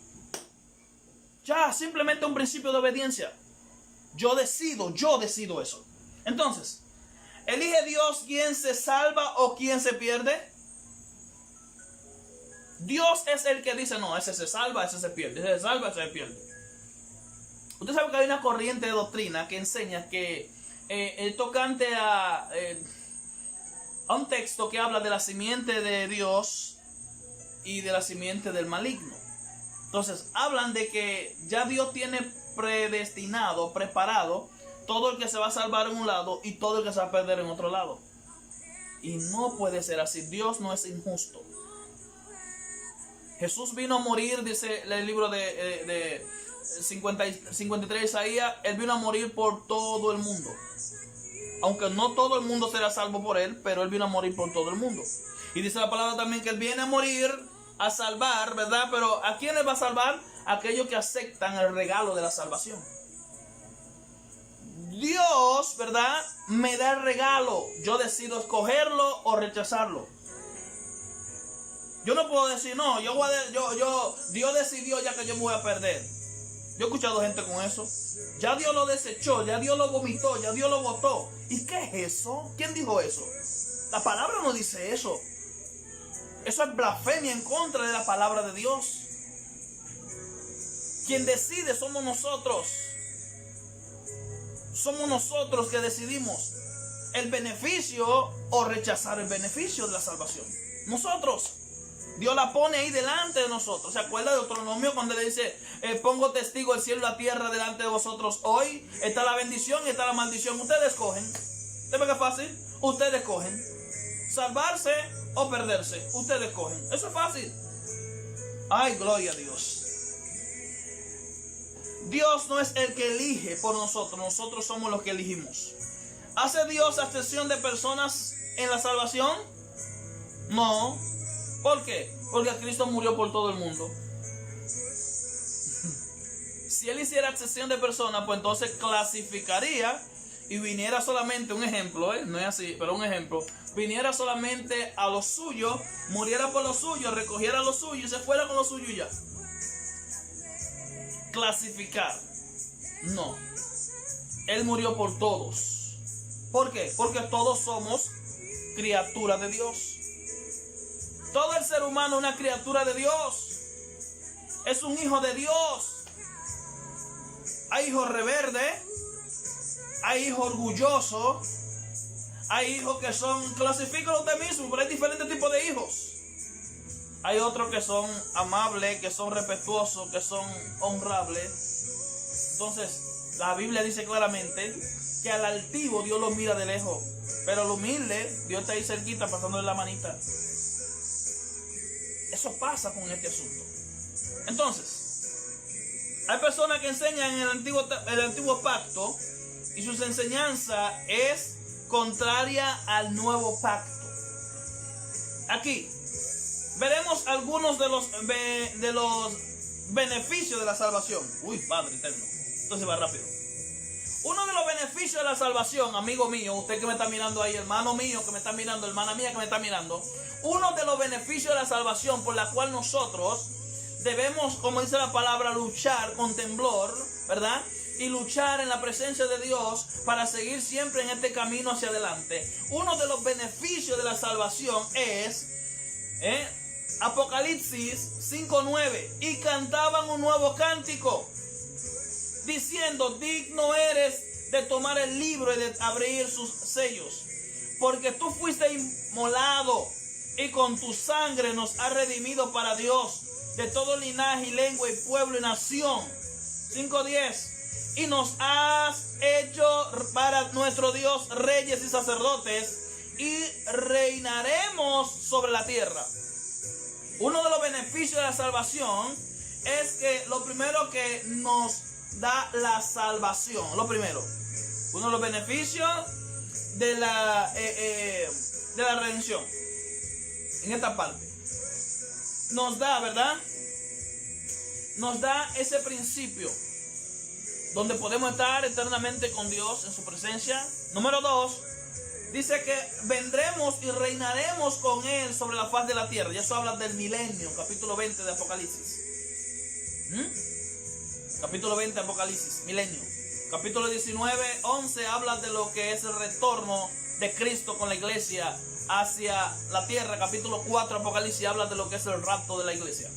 Ya, simplemente un principio de obediencia. Yo decido eso. Entonces, ¿elige Dios quién se salva o quién se pierde? Dios es el que dice, no, ese se salva, ese se pierde. Ese se salva, ese se pierde. Usted sabe que hay una corriente de doctrina que enseña que el tocante a un texto que habla de la simiente de Dios y de la simiente del maligno. Entonces, hablan de que ya Dios tiene predestinado, preparado, todo el que se va a salvar en un lado y todo el que se va a perder en otro lado. Y no puede ser así. Dios no es injusto. Jesús vino a morir, dice el libro de 53 de Isaías, Él vino a morir por todo el mundo. Aunque no todo el mundo será salvo por Él, pero Él vino a morir por todo el mundo. Y dice la palabra también que Él viene a morir, a salvar, ¿verdad? Pero ¿a quién Él va a salvar? aquellos que aceptan el regalo de la salvación. Dios, ¿verdad?, me da el regalo. Yo decido escogerlo o rechazarlo. Yo no puedo decir, no, Dios decidió ya que yo me voy a perder. Yo he escuchado gente con eso. Ya Dios lo desechó, ya Dios lo vomitó, ya Dios lo botó. ¿Y qué es eso? ¿Quién dijo eso? La palabra no dice eso. Eso es blasfemia en contra de la palabra de Dios. Quien decide somos nosotros. Somos nosotros que decidimos el beneficio o rechazar el beneficio de la salvación. Nosotros. Dios la pone ahí delante de nosotros. ¿Se acuerda de Deuteronomio cuando le dice, pongo testigo el cielo y la tierra delante de vosotros hoy? Está la bendición y está la maldición. Ustedes escogen. ¿Usted ve qué fácil? Ustedes escogen. Salvarse o perderse. Ustedes escogen. Eso es fácil. Ay, gloria a Dios. Dios no es el que elige por nosotros. Nosotros somos los que elegimos. ¿Hace Dios acepción de personas en la salvación? No. ¿Por qué? Porque Cristo murió por todo el mundo. Si Él hiciera acepción de personas, pues entonces clasificaría y viniera solamente, un ejemplo, no es así, pero un ejemplo, viniera solamente a lo suyo, muriera por lo suyo, recogiera lo suyo y se fuera con lo suyo y ya. Clasificar. No. Él murió por todos. ¿Por qué? Porque todos somos criaturas de Dios. Todo el ser humano es una criatura de Dios. Es un hijo de Dios. Hay hijos rebeldes. Hay hijos orgullosos. Hay hijos que son, clasifícalo usted mismo, pero hay diferentes tipos de hijos. Hay otros que son amables, que son respetuosos, que son honrables. Entonces, la Biblia dice claramente que al altivo Dios lo mira de lejos, pero al humilde Dios está ahí cerquita pasándole la manita. Eso pasa con este asunto. Entonces, hay personas que enseñan el antiguo pacto y su enseñanza es contraria al nuevo pacto. Aquí veremos algunos de los beneficios de la salvación. Uy, Padre eterno. Entonces va rápido. Uno de los beneficios de la salvación, amigo mío, usted que me está mirando ahí, hermano mío que me está mirando, hermana mía que me está mirando, uno de los beneficios de la salvación por la cual nosotros debemos, como dice la palabra, luchar con temblor, ¿verdad? Y luchar en la presencia de Dios para seguir siempre en este camino hacia adelante. Uno de los beneficios de la salvación es Apocalipsis 5:9. Y cantaban un nuevo cántico, diciendo, digno eres de tomar el libro y de abrir sus sellos, porque tú fuiste inmolado y con tu sangre nos has redimido para Dios de todo linaje y lengua y pueblo y nación. 5:10. Y nos has hecho para nuestro Dios reyes y sacerdotes y reinaremos sobre la tierra. Uno de los beneficios de la salvación es que lo primero que nos da la salvación, uno de los beneficios de la redención, en esta parte, nos da, ¿verdad? Nos da ese principio donde podemos estar eternamente con Dios en su presencia. Número 2, dice que vendremos y reinaremos con Él sobre la faz de la tierra. Y eso habla del milenio, capítulo 20 de Apocalipsis. Capítulo 20 de Apocalipsis, milenio. Capítulo 19, 11 habla de lo que es el retorno de Cristo con la iglesia hacia la tierra. Capítulo 4 Apocalipsis habla de lo que es el rapto de la iglesia.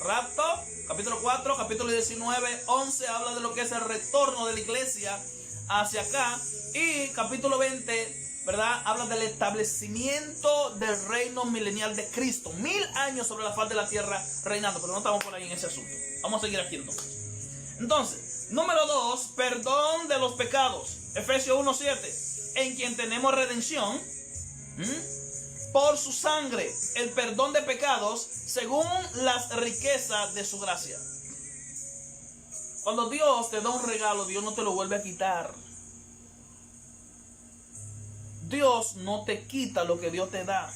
Rapto, capítulo 4, capítulo 19, 11 habla de lo que es el retorno de la iglesia hacia acá. Y capítulo 20, ¿verdad?, habla del establecimiento del reino milenial de Cristo. 1000 años sobre la faz de la tierra reinando, pero no estamos por ahí en ese asunto. Vamos a seguir aquí entonces. Entonces, número 2, perdón de los pecados. Efesios 1:7, en quien tenemos redención por su sangre, el perdón de pecados según las riquezas de su gracia. Cuando Dios te da un regalo, Dios no te lo vuelve a quitar. Dios no te quita lo que Dios te da.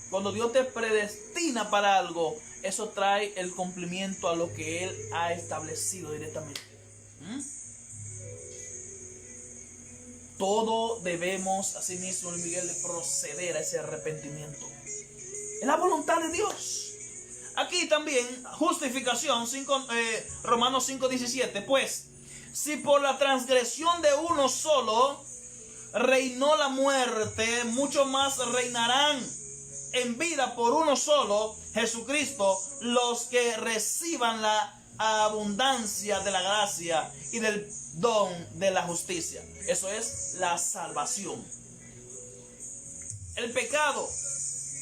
Cuando Dios te predestina para algo, eso trae el cumplimiento a lo que Él ha establecido directamente. Todo debemos, asimismo, Miguel, de proceder a ese arrepentimiento. Es la voluntad de Dios. Aquí también, justificación, Romanos 5:17. Pues, si por la transgresión de uno solo reinó la muerte, mucho más reinarán en vida por uno solo, Jesucristo, los que reciban la abundancia de la gracia y del don de la justicia. Eso es la salvación. El pecado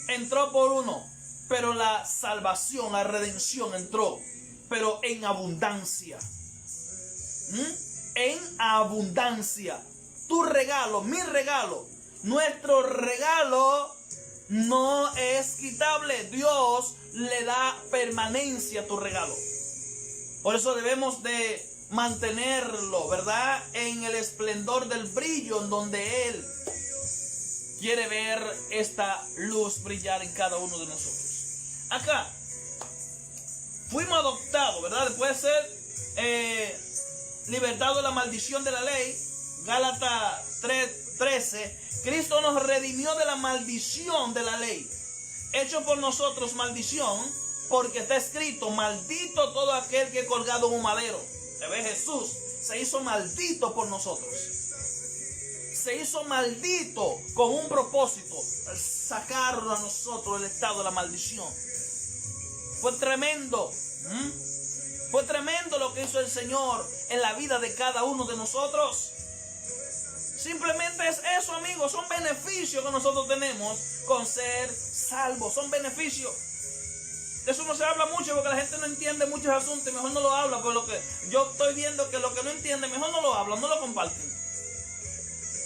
entró por uno, pero la salvación, la redención entró, pero en abundancia. En abundancia. Tu regalo, mi regalo, nuestro regalo no es quitable. Dios le da permanencia a tu regalo. Por eso debemos de mantenerlo, ¿verdad? En el esplendor del brillo en donde Él quiere ver esta luz brillar en cada uno de nosotros. Acá fuimos adoptados, ¿verdad? Después de ser libertados de la maldición de la ley, Gálatas 3:13, Cristo nos redimió de la maldición de la ley, hecho por nosotros maldición, porque está escrito: maldito todo aquel que colgado en un madero. Jesús se hizo maldito por nosotros. Se hizo maldito con un propósito: sacarlo a nosotros del estado de la maldición. Fue tremendo. Fue tremendo lo que hizo el Señor en la vida de cada uno de nosotros. Simplemente es eso, amigos. Son beneficios que nosotros tenemos con ser salvos. Son beneficios. De eso no se habla mucho porque la gente no entiende muchos asuntos y mejor no lo habla. Por lo que yo estoy viendo que lo que no entiende, mejor no lo hablan, no lo comparten.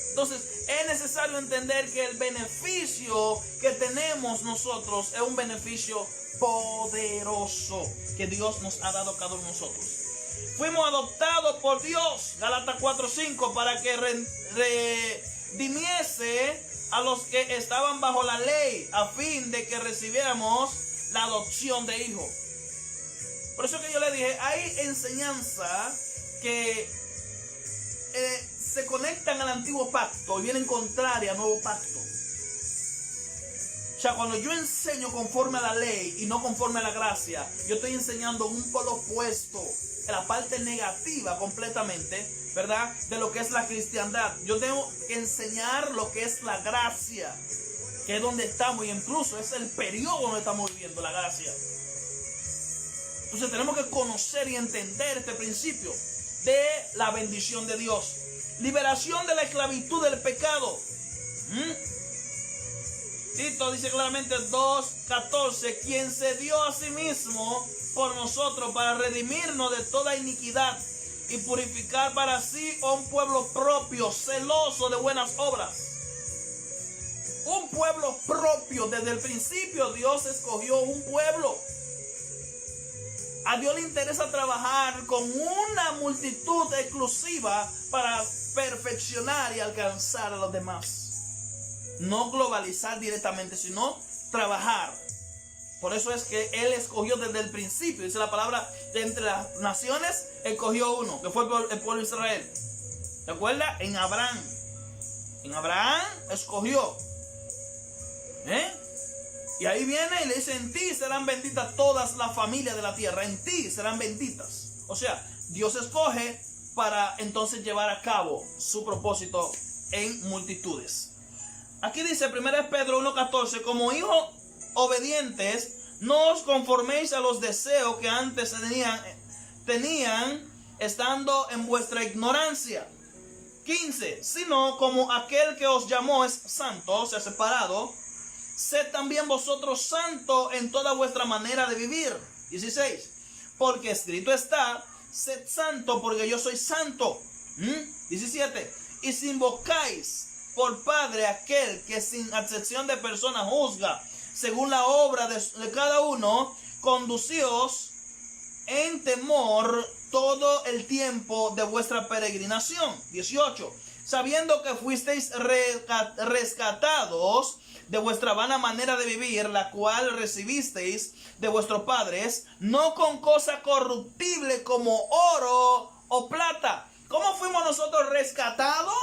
Entonces es necesario entender que el beneficio que tenemos nosotros es un beneficio poderoso que Dios nos ha dado a cada uno de nosotros. Fuimos adoptados por Dios, Gálatas 4:5, para que redimiese a los que estaban bajo la ley, a fin de que recibiéramos la adopción de hijo. Por eso que yo le dije, hay enseñanza que se conectan al antiguo pacto y vienen contrarias al nuevo pacto. O sea, cuando yo enseño conforme a la ley y no conforme a la gracia, yo estoy enseñando un polo opuesto, en la parte negativa completamente, ¿verdad? De lo que es la cristiandad. Yo tengo que enseñar lo que es la gracia, que es donde estamos, y incluso es el periodo donde estamos viviendo la gracia. Entonces tenemos que conocer y entender este principio de la bendición de Dios. Liberación de la esclavitud del pecado. Tito dice claramente 2:14, quien se dio a sí mismo por nosotros para redimirnos de toda iniquidad y purificar para sí un pueblo propio, celoso de buenas obras. Un pueblo propio. Desde el principio Dios escogió un pueblo. A Dios le interesa trabajar con una multitud exclusiva para perfeccionar y alcanzar a los demás. No globalizar directamente, sino trabajar. Por eso es que Él escogió desde el principio. Dice la palabra, de entre las naciones escogió uno, que fue el pueblo de Israel. ¿Te acuerdas? En Abraham. En Abraham escogió. Y ahí viene y le dice: en ti serán benditas todas las familias de la tierra. En ti serán benditas. O sea, Dios escoge para entonces llevar a cabo su propósito en multitudes. Aquí dice 1 Pedro 1:14, como hijos obedientes, no os conforméis a los deseos que antes tenían estando en vuestra ignorancia. 15, sino como aquel que os llamó es santo, o sea, separado, sed también vosotros santos en toda vuestra manera de vivir. 16, porque escrito está: sed santo porque yo soy santo. 17, y si invocáis por Padre aquel que sin acepción de personas juzga según la obra de cada uno, conducíos en temor todo el tiempo de vuestra peregrinación. 18. Sabiendo que fuisteis rescatados de vuestra vana manera de vivir, la cual recibisteis de vuestros padres, no con cosa corruptible como oro o plata. ¿Cómo fuimos nosotros rescatados?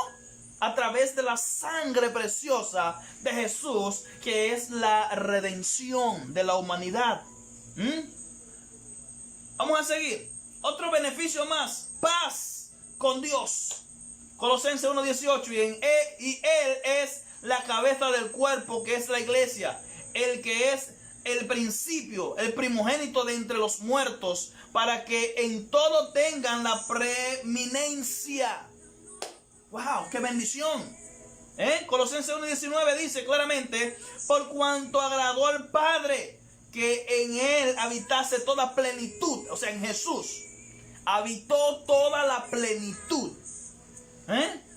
A través de la sangre preciosa de Jesús, que es la redención de la humanidad. Vamos a seguir. Otro beneficio más: paz con Dios. Colosenses 1:18. Y Él es la cabeza del cuerpo, que es la iglesia, el que es el principio, el primogénito de entre los muertos, para que en todo tengan la preeminencia. ¡Wow! ¡Qué bendición! Colosenses 1:19 dice claramente: por cuanto agradó al Padre que en Él habitase toda plenitud. O sea, en Jesús habitó toda la plenitud.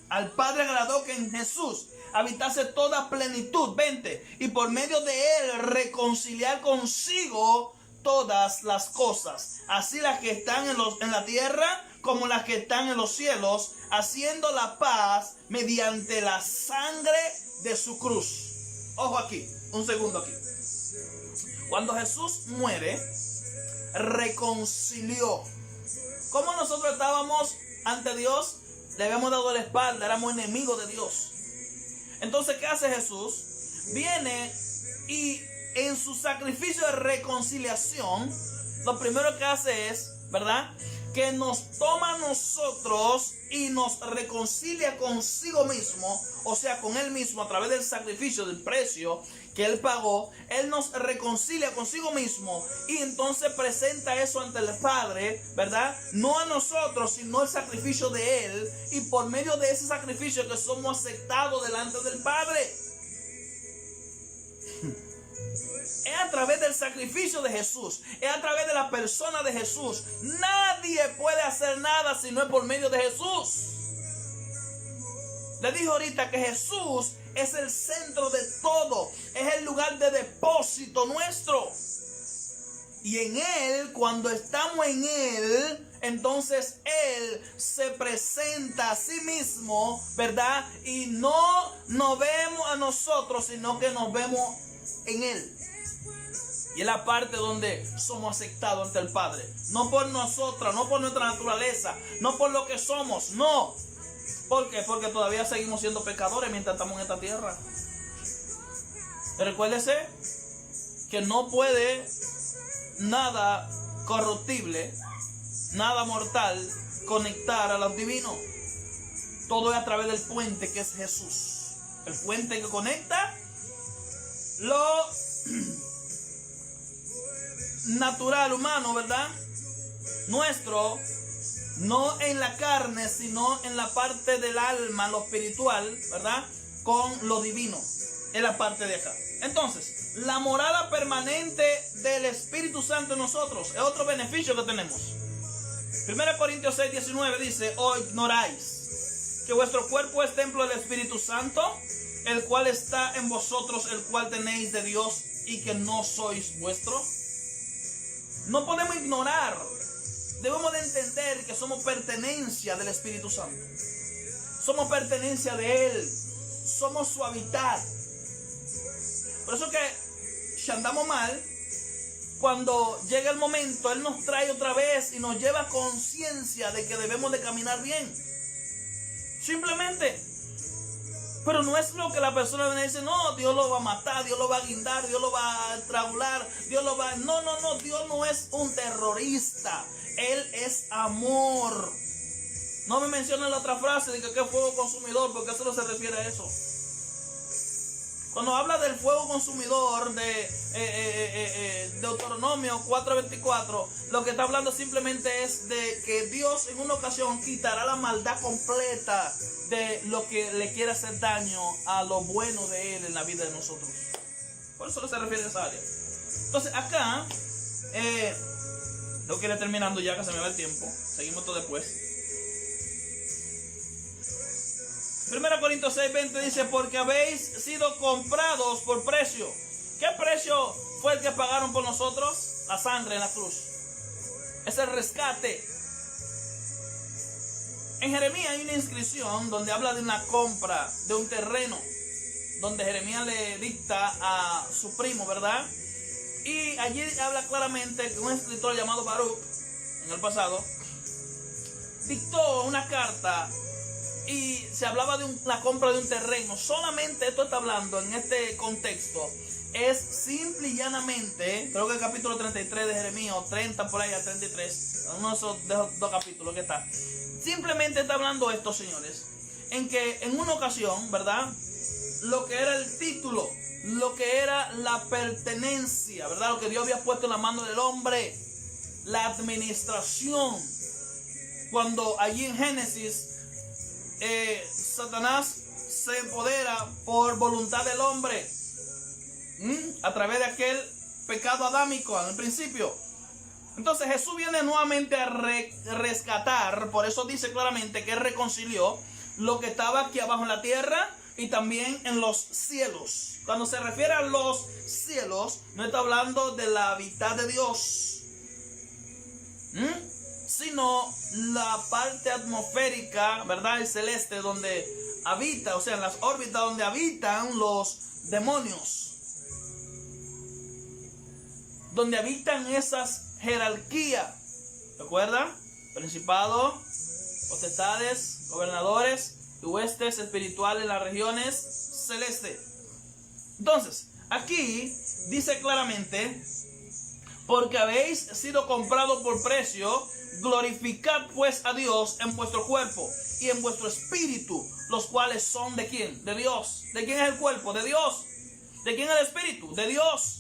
Al Padre agradó que en Jesús habitase toda plenitud. 20. Y por medio de Él reconciliar consigo todas las cosas, así las que están en la tierra como las que están en los cielos, haciendo la paz mediante la sangre de su cruz. Ojo aquí, un segundo aquí. Cuando Jesús muere, reconcilió. Como nosotros estábamos ante Dios, le habíamos dado la espalda, éramos enemigos de Dios. Entonces, ¿qué hace Jesús? Viene y en su sacrificio de reconciliación, lo primero que hace es, ¿verdad?, que nos toma a nosotros y nos reconcilia consigo mismo, o sea, con Él mismo, a través del sacrificio, del precio que Él pagó. Él nos reconcilia consigo mismo y entonces presenta eso ante el Padre, ¿verdad? No a nosotros, sino el sacrificio de Él, y por medio de ese sacrificio que somos aceptados delante del Padre. Es a través del sacrificio de Jesús, es a través de la persona de Jesús. Nadie puede hacer nada si no es por medio de Jesús. Le dije ahorita que Jesús es el centro de todo, es el lugar de depósito nuestro. Y en Él, cuando estamos en Él, entonces Él se presenta a sí mismo, ¿verdad? Y no nos vemos a nosotros, sino que nos vemos en Él. Y es la parte donde somos aceptados ante el Padre. No por nosotros, no por nuestra naturaleza, no por lo que somos, no. ¿Por qué? Porque todavía seguimos siendo pecadores mientras estamos en esta tierra. Recuérdese que no puede nada corruptible, nada mortal, conectar a los divinos. Todo es a través del puente que es Jesús. El puente que conecta lo natural, humano, ¿verdad?, nuestro, no en la carne, sino en la parte del alma, lo espiritual, ¿verdad?, con lo divino, en la parte de acá. Entonces, la morada permanente del Espíritu Santo en nosotros es otro beneficio que tenemos. 1 Corintios 6:19 dice: ¿o ignoráis que vuestro cuerpo es templo del Espíritu Santo, el cual está en vosotros, el cual tenéis de Dios, y que no sois vuestro? No podemos ignorar, debemos de entender que somos pertenencia del Espíritu Santo. Somos pertenencia de Él, somos su hábitat. Por eso que si andamos mal, cuando llega el momento, Él nos trae otra vez y nos lleva a conciencia de que debemos de caminar bien. Simplemente. Pero no es lo que la persona viene y dice: no, Dios lo va a matar, Dios lo va a guindar, Dios lo va a estrangular, Dios lo va... No, Dios no es un terrorista. Él es amor. No me mencionen la otra frase de que es fuego consumidor, porque eso no se refiere a eso. Cuando habla del fuego consumidor de Deuteronomio 4:24, lo que está hablando simplemente es de que Dios en una ocasión quitará la maldad completa de lo que le quiere hacer daño a lo bueno de Él en la vida de nosotros. Por eso se refiere a esa área. Entonces acá, lo quiero ir terminando ya, que se me va el tiempo. Seguimos todo después. 1 Corintios 6:20 dice: porque habéis sido comprados por precio. ¿Qué precio fue el que pagaron por nosotros? La sangre en la cruz. Es el rescate. En Jeremías hay una inscripción donde habla de una compra de un terreno, donde Jeremías le dicta a su primo, ¿verdad? Y allí habla claramente que un escritor llamado Baruch, en el pasado, dictó una carta y se hablaba de la compra de un terreno. Solamente esto está hablando en este contexto. Es simple y llanamente, creo que el capítulo 33 de Jeremías, o 30 por ahí a 33, uno de esos dos capítulos que está. Simplemente está hablando esto, señores, en que en una ocasión, ¿verdad? Lo que era el título, lo que era la pertenencia, ¿verdad? Lo que Dios había puesto en la mano del hombre, la administración. Cuando allí en Génesis, Satanás se empodera por voluntad del hombre, a través de aquel pecado adámico en el principio. Entonces Jesús viene nuevamente a rescatar, por eso dice claramente que Él reconcilió lo que estaba aquí abajo en la tierra y también en los cielos. Cuando se refiere a los cielos, no está hablando de la hábitat de Dios, sino la parte atmosférica, ¿verdad? El celeste, donde habita, o sea, en las órbitas donde habitan los demonios, donde habitan esas jerarquías, ¿recuerda? Principados, potestades, gobernadores y huestes espirituales en las regiones celestes. Entonces, aquí dice claramente: porque habéis sido comprados por precio, glorificad pues a Dios en vuestro cuerpo y en vuestro espíritu, los cuales son ¿de quién? De Dios. ¿De quién es el cuerpo? De Dios. ¿De quién es el espíritu? De Dios.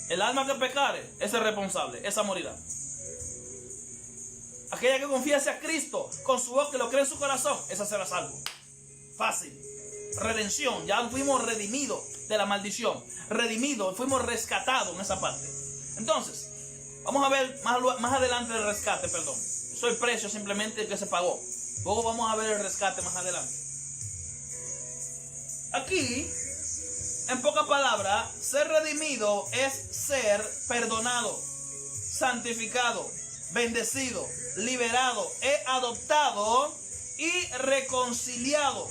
El alma que pecare, ese es responsable, esa morirá. Aquella que confiese a Cristo con su boca y lo cree en su corazón, esa será salvo. Fácil. Redención, ya fuimos redimidos de la maldición. Redimidos, fuimos rescatados en esa parte. Entonces, vamos a ver más adelante el rescate, perdón. Eso es el precio simplemente que se pagó. Luego vamos a ver el rescate más adelante. Aquí, en pocas palabras, ser redimido es ser perdonado, santificado, bendecido, liberado, adoptado y reconciliado.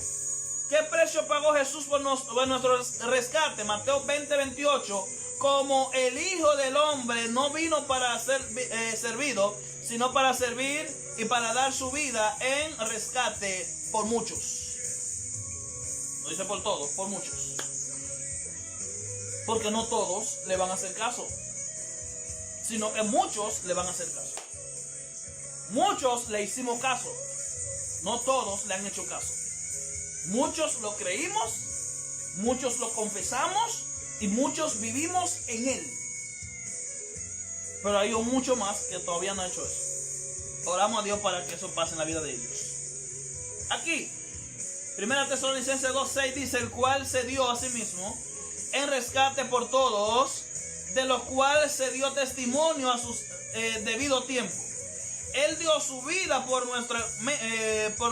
¿Qué precio pagó Jesús por nuestro rescate? Mateo 20:28. Como el Hijo del Hombre no vino para ser servido, sino para servir y para dar su vida en rescate por muchos. No dice por todos, por muchos. Porque no todos le van a hacer caso, sino que muchos le van a hacer caso. Muchos le hicimos caso, no todos le han hecho caso. Muchos lo creímos, muchos lo confesamos y muchos vivimos en Él. Pero hay mucho más que todavía no han hecho eso. Oramos a Dios para que eso pase en la vida de ellos. Aquí, 1 Tesalonicenses 2:6 dice: el cual se dio a sí mismo en rescate por todos, de los cuales se dio testimonio a su debido tiempo. Él dio su vida por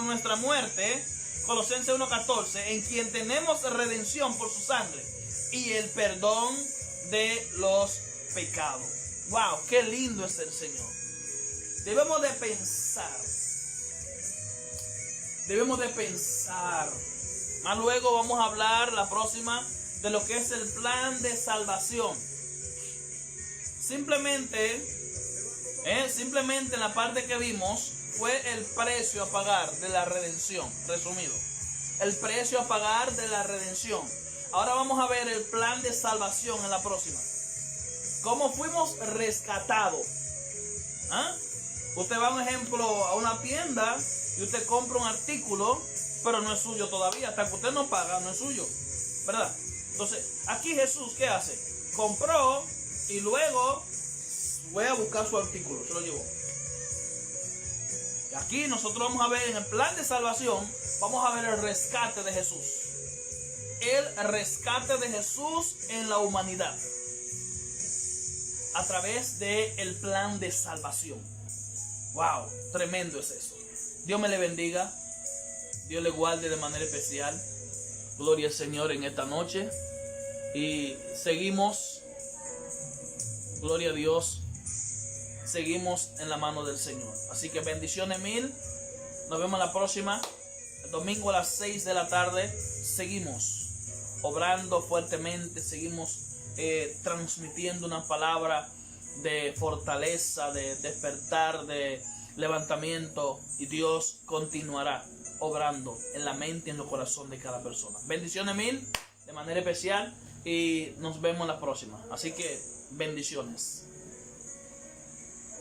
nuestra muerte, Colosenses 1:14, en quien tenemos redención por su sangre y el perdón de los pecados. Wow, qué lindo es el Señor. Debemos de pensar. Más luego vamos a hablar la próxima de lo que es el plan de salvación. Simplemente en la parte que vimos fue el precio a pagar de la redención, resumido. El precio a pagar de la redención. Ahora vamos a ver el plan de salvación en la próxima. ¿Cómo fuimos rescatados? Usted va, un ejemplo, a una tienda y usted compra un artículo, pero no es suyo todavía. Hasta que usted no paga, no es suyo, ¿verdad? Entonces, aquí Jesús, ¿qué hace? Compró y luego voy a buscar su artículo, se lo llevó. Y aquí nosotros vamos a ver en el plan de salvación, vamos a ver el rescate de Jesús. El rescate de Jesús en la humanidad a través del plan de salvación. Wow, tremendo es eso. Dios me le bendiga, Dios le guarde de manera especial. Gloria al Señor en esta noche. Y seguimos, gloria a Dios, seguimos en la mano del Señor. Así que bendiciones mil Nos vemos la próxima. El domingo a las 6 de la tarde. Seguimos obrando fuertemente. Seguimos transmitiendo una palabra de fortaleza, de despertar, de levantamiento. Y Dios continuará obrando en la mente y en el corazón de cada persona. Bendiciones mil de manera especial. Y nos vemos la próxima. Así que bendiciones.